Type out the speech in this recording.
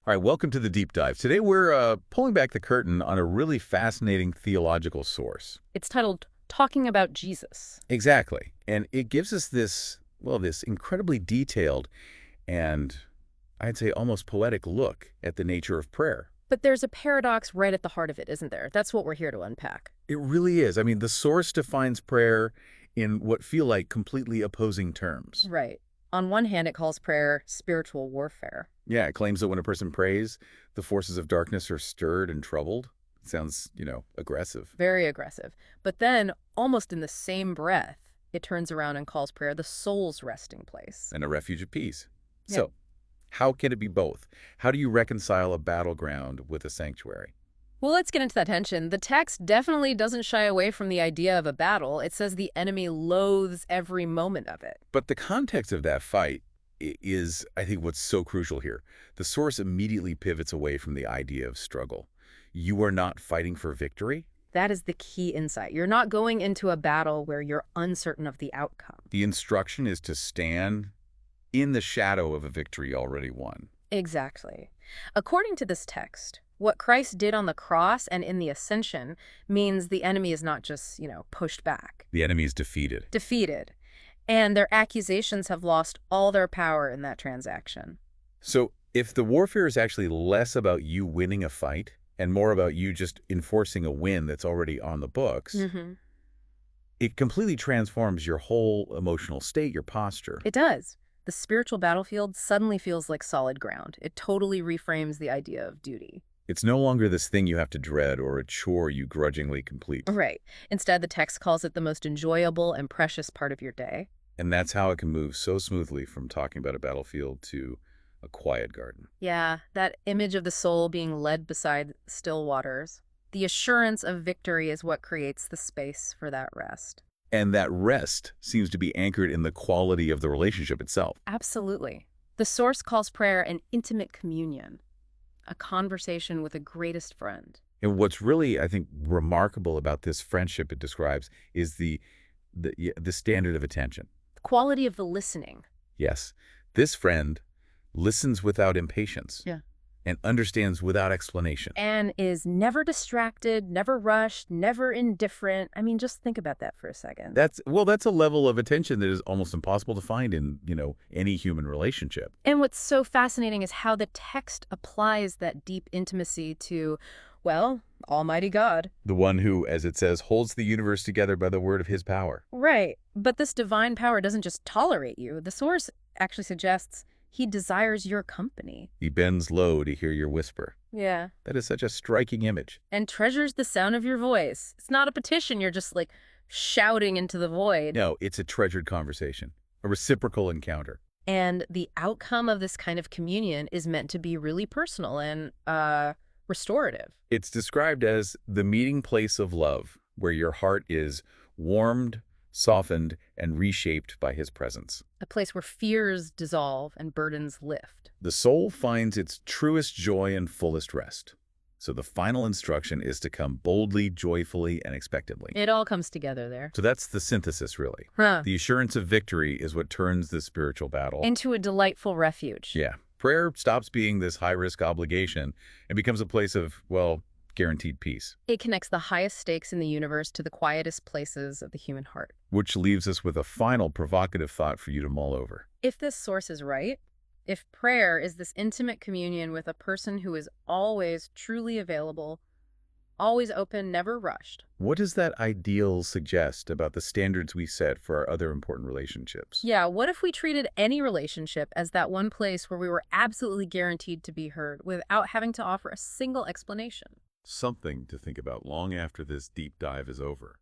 All right, welcome to the deep dive. Today we're pulling back the curtain on a really fascinating theological source. It's titled Talking About Jesus. Exactly. And it gives us this, well, this incredibly detailed and I'd say almost poetic look at the nature of prayer. But there's a paradox right at the heart of it, isn't there? That's what we're here to unpack. It really is. I mean, the source defines prayer in what feel like completely opposing terms. Right. On one hand, it calls prayer spiritual warfare. Yeah, it claims that when a person prays, the forces of darkness are stirred and troubled. It sounds, aggressive. Very aggressive. But then, almost in the same breath, it turns around and calls prayer the soul's resting place. And a refuge of peace. Yeah. So, how can it be both? How do you reconcile a battleground with a sanctuary? Well, let's get into that tension. The text definitely doesn't shy away from the idea of a battle. It says the enemy loathes every moment of it. But the context of that fight is, I think, what's so crucial here. The source immediately pivots away from the idea of struggle. You are not fighting for victory. That is the key insight. You're not going into a battle where you're uncertain of the outcome. The instruction is to stand in the shadow of a victory already won. Exactly. According to this text, what Christ did on the cross and in the ascension means the enemy is not just, pushed back, The enemy is defeated. defeated, and their accusations have lost all their power in that transaction. So if the warfare is actually less about you winning a fight and more about you just enforcing a win that's already on the books, it completely transforms your whole emotional state, your posture. It does. The spiritual battlefield suddenly feels like solid ground. It totally reframes the idea of duty. It's no longer this thing you have to dread or a chore you grudgingly complete. Right. Instead, the text calls it the most enjoyable and precious part of your day. And that's how it can move so smoothly from talking about a battlefield to a quiet garden. Yeah, that image of the soul being led beside still waters. The assurance of victory is what creates the space for that rest. And that rest seems to be anchored in the quality of the relationship itself. Absolutely. The source calls prayer an intimate communion, a conversation with a greatest friend. And what's really, I think, remarkable about this friendship it describes is the standard of attention. The quality of the listening. Yes, this friend listens without impatience. Yeah. And understands without explanation. And is never distracted, never rushed, never indifferent. I mean, just think about that for a second. That's a level of attention that is almost impossible to find in, any human relationship. And what's so fascinating is how the text applies that deep intimacy to, well, Almighty God. The one who, as it says, holds the universe together by the word of his power. Right. But this divine power doesn't just tolerate you. The source actually suggests he desires your company. He bends low to hear your whisper. Yeah. That is such a striking image. And treasures the sound of your voice. It's not a petition you're just like shouting into the void. No, it's a treasured conversation, a reciprocal encounter. And the outcome of this kind of communion is meant to be really personal and restorative. It's described as the meeting place of love, where your heart is warmed, softened, and reshaped by his presence. A place where fears dissolve and burdens lift. The soul finds its truest joy and fullest rest. So the final instruction is to come boldly, joyfully, and expectantly. It all comes together there. So that's the synthesis, really. Huh. The assurance of victory is what turns the spiritual battle Into a delightful refuge. Yeah. Prayer stops being this high-risk obligation and becomes a place of, well, guaranteed peace. It connects the highest stakes in the universe to the quietest places of the human heart. Which leaves us with a final provocative thought for you to mull over. If this source is right, if prayer is this intimate communion with a person who is always truly available, always open, never rushed. What does that ideal suggest about the standards we set for our other important relationships? Yeah, what if we treated any relationship as that one place where we were absolutely guaranteed to be heard without having to offer a single explanation? Something to think about long after this deep dive is over.